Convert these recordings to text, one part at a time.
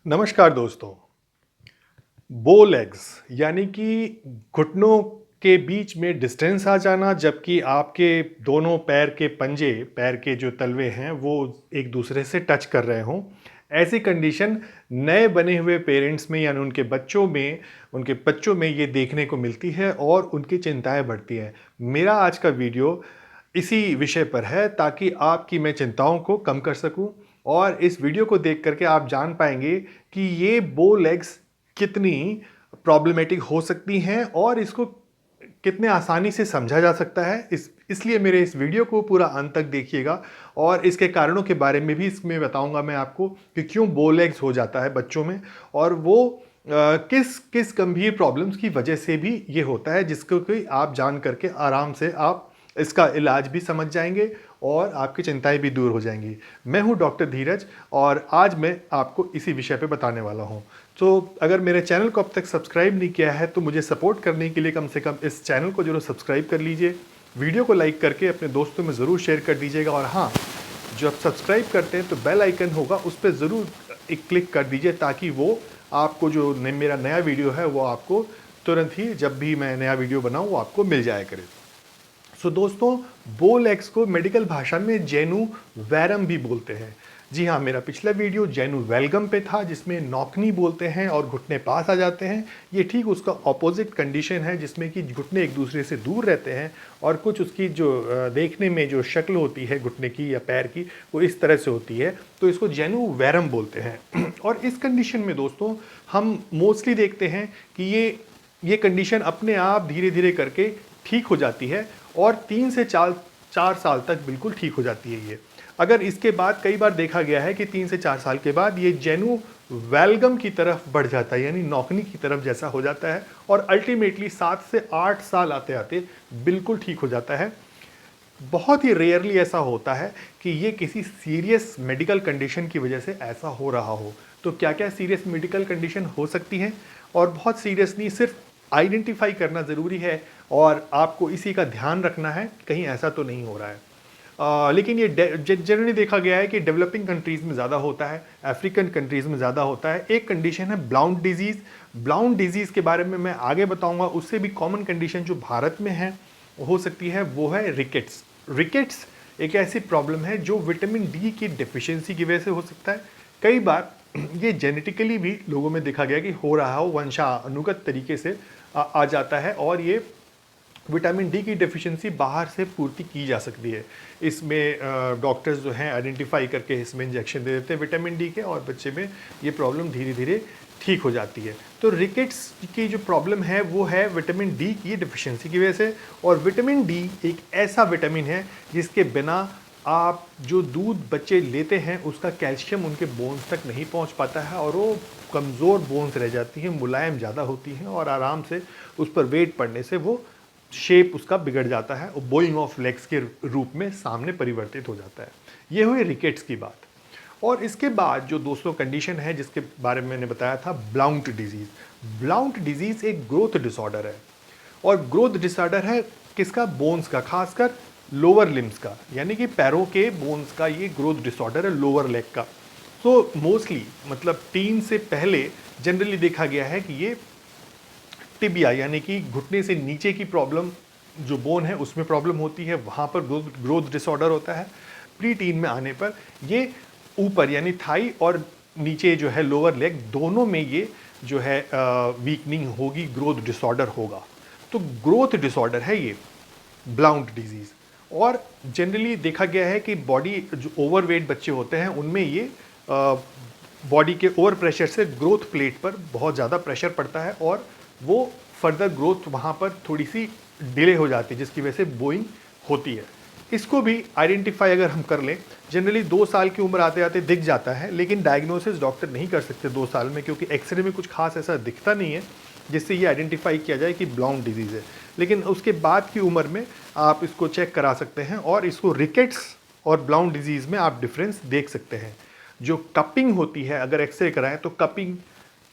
नमस्कार दोस्तों। बो लेग्स यानी कि घुटनों के बीच में डिस्टेंस आ जाना, जबकि आपके दोनों पैर के पंजे, पैर के जो तलवे हैं वो एक दूसरे से टच कर रहे हों। ऐसी कंडीशन नए बने हुए पेरेंट्स में यानी उनके बच्चों में ये देखने को मिलती है और उनकी चिंताएं बढ़ती हैं। मेरा आज का वीडियो इसी विषय पर है ताकि आपकी मैं चिंताओं को कम कर सकूं, और इस वीडियो को देख करके आप जान पाएंगे कि ये बो लेग्स कितनी प्रॉब्लमेटिक हो सकती हैं और इसको कितने आसानी से समझा जा सकता है। इसलिए मेरे इस वीडियो को पूरा अंत तक देखिएगा और इसके कारणों के बारे में भी इसमें बताऊंगा मैं आपको कि क्यों बो लेग्स हो जाता है बच्चों में, और वो किस किस गंभीर प्रॉब्लम्स की वजह से भी ये होता है, जिसको कि आप जान करके आराम से आप इसका इलाज भी समझ जाएंगे और आपकी चिंताएं भी दूर हो जाएंगी। मैं हूं डॉक्टर धीरज और आज मैं आपको इसी विषय पे बताने वाला हूं। तो अगर मेरे चैनल को अब तक सब्सक्राइब नहीं किया है तो मुझे सपोर्ट करने के लिए कम से कम इस चैनल को जरूर सब्सक्राइब कर लीजिए। वीडियो को लाइक करके अपने दोस्तों में ज़रूर शेयर कर दीजिएगा, और हाँ, जो आप सब्सक्राइब करते हैं तो बेल आइकन होगा उस पर ज़रूर एक क्लिक कर दीजिए ताकि वो आपको जो मेरा नया वीडियो है वो आपको तुरंत ही, जब भी मैं नया वीडियो बनाऊँ, वो आपको मिल जाया करे। दोस्तों, बो लेग्स को मेडिकल भाषा में जेनु वैरम भी बोलते हैं। जी हाँ, मेरा पिछला वीडियो जेनु वेलगम पे था जिसमें नौकनी बोलते हैं और घुटने पास आ जाते हैं। ये ठीक उसका ऑपोजिट कंडीशन है जिसमें कि घुटने एक दूसरे से दूर रहते हैं और कुछ उसकी जो देखने में जो शक्ल होती है घुटने की या पैर की, वो इस तरह से होती है, तो इसको जेनु वैरम बोलते हैं। और इस कंडीशन में दोस्तों हम मोस्टली देखते हैं कि ये कंडीशन अपने आप धीरे धीरे करके ठीक हो जाती है और 3 से 4 साल तक बिल्कुल ठीक हो जाती है ये। अगर इसके बाद कई बार देखा गया है कि 3 से 4 साल के बाद ये जेनु वैलगम की तरफ बढ़ जाता है, यानी नौकनी की तरफ जैसा हो जाता है, और अल्टीमेटली 7 से 8 साल आते आते बिल्कुल ठीक हो जाता है। बहुत ही रेयरली ऐसा होता है कि ये किसी सीरियस मेडिकल कंडीशन की वजह से ऐसा हो रहा हो। तो क्या क्या सीरियस मेडिकल कंडीशन हो सकती हैं, और बहुत सीरियस नहीं, सिर्फ आइडेंटिफाई करना ज़रूरी है और आपको इसी का ध्यान रखना है कहीं ऐसा तो नहीं हो रहा है। लेकिन ये जनरली देखा गया है कि डेवलपिंग कंट्रीज़ में ज़्यादा होता है, अफ्रीकन कंट्रीज़ में ज़्यादा होता है। एक कंडीशन है ब्लाउन डिजीज़। ब्लाउन डिजीज़ के बारे में मैं आगे बताऊंगा। उससे भी कॉमन कंडीशन जो भारत में है हो सकती है वो है रिकेट्स। रिकेट्स एक ऐसी प्रॉब्लम है जो विटामिन डी की डिफिशियंसी की वजह से हो सकता है। कई बार ये जेनेटिकली भी लोगों में देखा गया कि हो रहा हो, वंशानुगत तरीके से आ जाता है, और ये विटामिन डी की डेफिशिएंसी बाहर से पूर्ति की जा सकती है। इसमें डॉक्टर्स जो हैं आइडेंटिफाई करके इसमें इंजेक्शन दे देते हैं विटामिन डी के, और बच्चे में ये प्रॉब्लम धीरे धीरे ठीक हो जाती है। तो रिकेट्स की जो प्रॉब्लम है वो है विटामिन डी की डेफिशिएंसी की वजह से। और विटामिन डी एक ऐसा विटामिन है जिसके बिना आप जो दूध बच्चे लेते हैं उसका कैल्शियम उनके बोन्स तक नहीं पहुंच पाता है, और वो कमज़ोर बोन्स रह जाती हैं, मुलायम ज़्यादा होती हैं, और आराम से उस पर वेट पड़ने से वो शेप उसका बिगड़ जाता है और बोइंग ऑफ लेग्स के रूप में सामने परिवर्तित हो जाता है। ये हुई रिकेट्स की बात। और इसके बाद जो दोस्तों कंडीशन है जिसके बारे में मैंने बताया था, ब्लाउंट डिजीज़। ब्लाउंट डिजीज़ एक ग्रोथ डिसऑर्डर है, और ग्रोथ डिसऑर्डर है किसका? बोन्स का, खासकर लोअर लिम्स का, यानी कि पैरों के बोन्स का ये ग्रोथ डिसऑर्डर है, लोअर लेग का। तो मोस्टली मतलब 3 से पहले जनरली देखा गया है कि ये टिबिया यानी कि घुटने से नीचे की प्रॉब्लम जो बोन है उसमें प्रॉब्लम होती है, वहाँ पर ग्रोथ डिसऑर्डर होता है। प्री टीन में आने पर ये ऊपर यानी थाई और नीचे जो है लोअर लेग, दोनों में ये जो है वीकनिंग होगी, ग्रोथ डिसऑर्डर होगा। तो ग्रोथ डिसऑर्डर है ये ब्लाउंट डिजीज़। और जनरली देखा गया है कि बॉडी जो ओवरवेट बच्चे होते हैं उनमें ये बॉडी के ओवर प्रेशर से ग्रोथ प्लेट पर बहुत ज़्यादा प्रेशर पड़ता है, और वो फर्दर ग्रोथ वहाँ पर थोड़ी सी डिले हो जाती है, जिसकी वजह से बोइंग होती है। इसको भी आइडेंटिफाई अगर हम कर लें, जनरली 2 साल की उम्र आते आते दिख जाता है, लेकिन डायग्नोसिस डॉक्टर नहीं कर सकते 2 साल में, क्योंकि एक्सरे में कुछ खास ऐसा दिखता नहीं है जिससे ये आइडेंटिफाई किया जाए कि ब्लाउन डिजीज़ है। लेकिन उसके बाद की उम्र में आप इसको चेक करा सकते हैं, और इसको रिकेट्स और ब्लाउन डिजीज़ में आप डिफरेंस देख सकते हैं। जो कपिंग होती है, अगर एक्सरे कराएं तो कपिंग,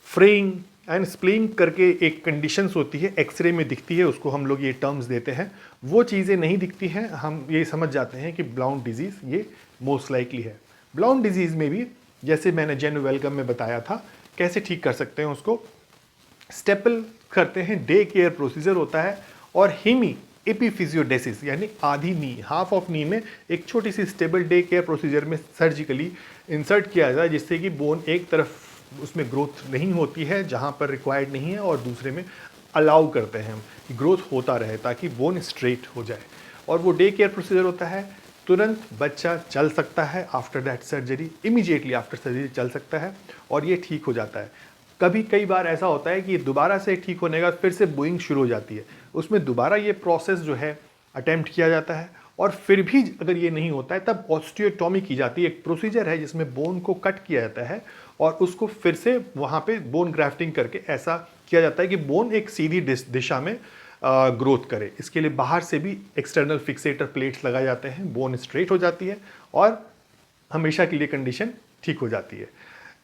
फ्रेइंग एंड स्प्लिंग करके एक कंडीशंस होती है, एक्सरे में दिखती है, उसको हम लोग ये टर्म्स देते हैं। वो चीज़ें नहीं दिखती हैं, हम ये समझ जाते हैं कि ब्लाउन डिजीज़ ये मोस्ट लाइकली है। ब्लाउन डिजीज़ में भी जैसे मैंने जेनु वेलकम में बताया था कैसे ठीक कर सकते हैं उसको। स्टेपल करते हैं, डे केयर प्रोसीजर होता है। और हेमी एपीफिजियोडेसिस यानी आधी नी, हाफ ऑफ नी में एक छोटी सी स्टेबल डे केयर प्रोसीजर में सर्जिकली इंसर्ट किया जाता है, जिससे कि बोन एक तरफ उसमें ग्रोथ नहीं होती है जहाँ पर रिक्वायर्ड नहीं है, और दूसरे में अलाउ करते हैं हम कि ग्रोथ होता रहे ताकि बोन स्ट्रेट हो जाए। और वो डे केयर प्रोसीजर होता है, तुरंत बच्चा चल सकता है after that surgery, immediately after surgery चल सकता है और ये ठीक हो जाता है। कई बार ऐसा होता है कि दोबारा से ठीक होने का फिर से बोइंग शुरू हो जाती है, उसमें दोबारा ये प्रोसेस जो है अटेम्प्ट किया जाता है, और फिर भी अगर ये नहीं होता है तब ऑस्टियोटॉमी की जाती है। एक प्रोसीजर है जिसमें बोन को कट किया जाता है और उसको फिर से वहाँ पे बोन ग्राफ्टिंग करके ऐसा किया जाता है कि बोन एक सीधी दिशा में ग्रोथ करे। इसके लिए बाहर से भी एक्सटर्नल फिक्सेटर प्लेट्स लगाए जाते हैं, बोन स्ट्रेट हो जाती है और हमेशा के लिए कंडीशन ठीक हो जाती है।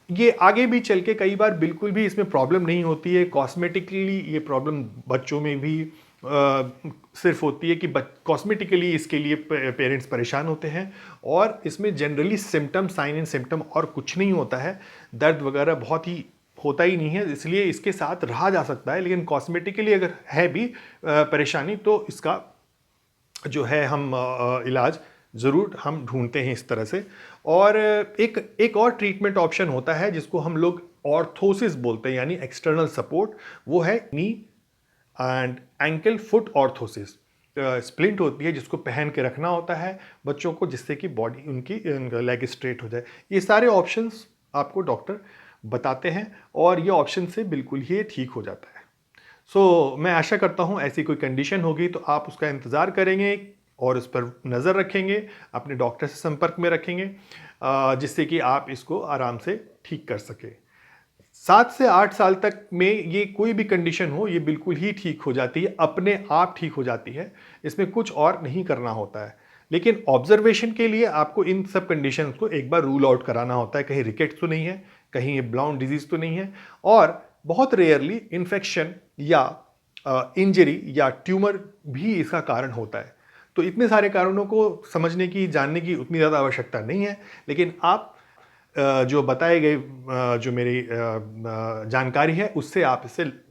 ये आगे भी चल के कई बार बिल्कुल भी इसमें प्रॉब्लम नहीं होती है। कॉस्मेटिकली ये प्रॉब्लम बच्चों में भी सिर्फ होती है कि कॉस्मेटिकली इसके लिए पेरेंट्स परेशान होते हैं, और इसमें generally symptom, sign and symptom और कुछ नहीं होता है, दर्द वगैरह बहुत ही होता ही नहीं है, इसलिए इसके साथ रहा जा सकता है। लेकिन कॉस्मेटिकली अगर है भी परेशानी तो इसका जो है हम इलाज ज़रूर हम ढूंढते हैं इस तरह से। और एक और ट्रीटमेंट ऑप्शन होता है जिसको हम लोग ऑर्थोसिस बोलते हैं, यानी एक्सटर्नल सपोर्ट। वो है knee and ankle foot orthosis. Splint होती है जिसको पहन के रखना होता है बच्चों को, जिससे कि बॉडी उनकी लेग स्ट्रेट हो जाए। ये सारे ऑप्शंस आपको डॉक्टर बताते हैं और ये ऑप्शन से बिल्कुल ही ठीक हो जाता है। मैं आशा करता हूँ ऐसी कोई कंडीशन होगी तो आप उसका इंतज़ार करेंगे और उस पर नज़र रखेंगे, अपने डॉक्टर से संपर्क में रखेंगे, जिससे कि आप इसको आराम से ठीक कर सकें। 7 से 8 साल तक में ये कोई भी कंडीशन हो, ये बिल्कुल ही ठीक हो जाती है, अपने आप ठीक हो जाती है, इसमें कुछ और नहीं करना होता है। लेकिन ऑब्जर्वेशन के लिए आपको इन सब कंडीशंस को एक बार रूल आउट कराना होता है, कहीं रिकेट्स तो नहीं है, कहीं ये ब्लाउन डिजीज़ तो नहीं है, और बहुत रेयरली इन्फेक्शन या इंजरी या ट्यूमर भी इसका कारण होता है। तो इतने सारे कारणों को समझने की, जानने की उतनी ज़्यादा आवश्यकता नहीं है, लेकिन आप जो बताए गए जो मेरी जानकारी है उससे आप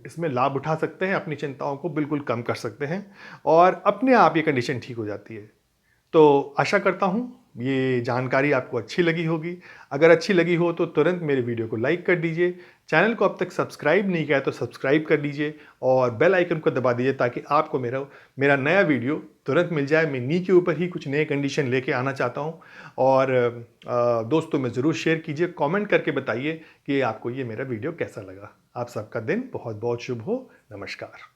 इसमें लाभ उठा सकते हैं, अपनी चिंताओं को बिल्कुल कम कर सकते हैं और अपने आप ये कंडीशन ठीक हो जाती है। तो आशा करता हूँ ये जानकारी आपको अच्छी लगी होगी। अगर अच्छी लगी हो तो तुरंत मेरे वीडियो को लाइक कर दीजिए, चैनल को अब तक सब्सक्राइब नहीं किया है तो सब्सक्राइब कर दीजिए और बेल आइकन को दबा दीजिए ताकि आपको मेरा नया वीडियो तुरंत मिल जाए। मैं नी के ऊपर ही कुछ नए कंडीशन लेके आना चाहता हूँ और दोस्तों में ज़रूर शेयर कीजिए, कमेंट करके बताइए कि आपको ये मेरा वीडियो कैसा लगा। आप सबका दिन बहुत बहुत शुभ हो। नमस्कार।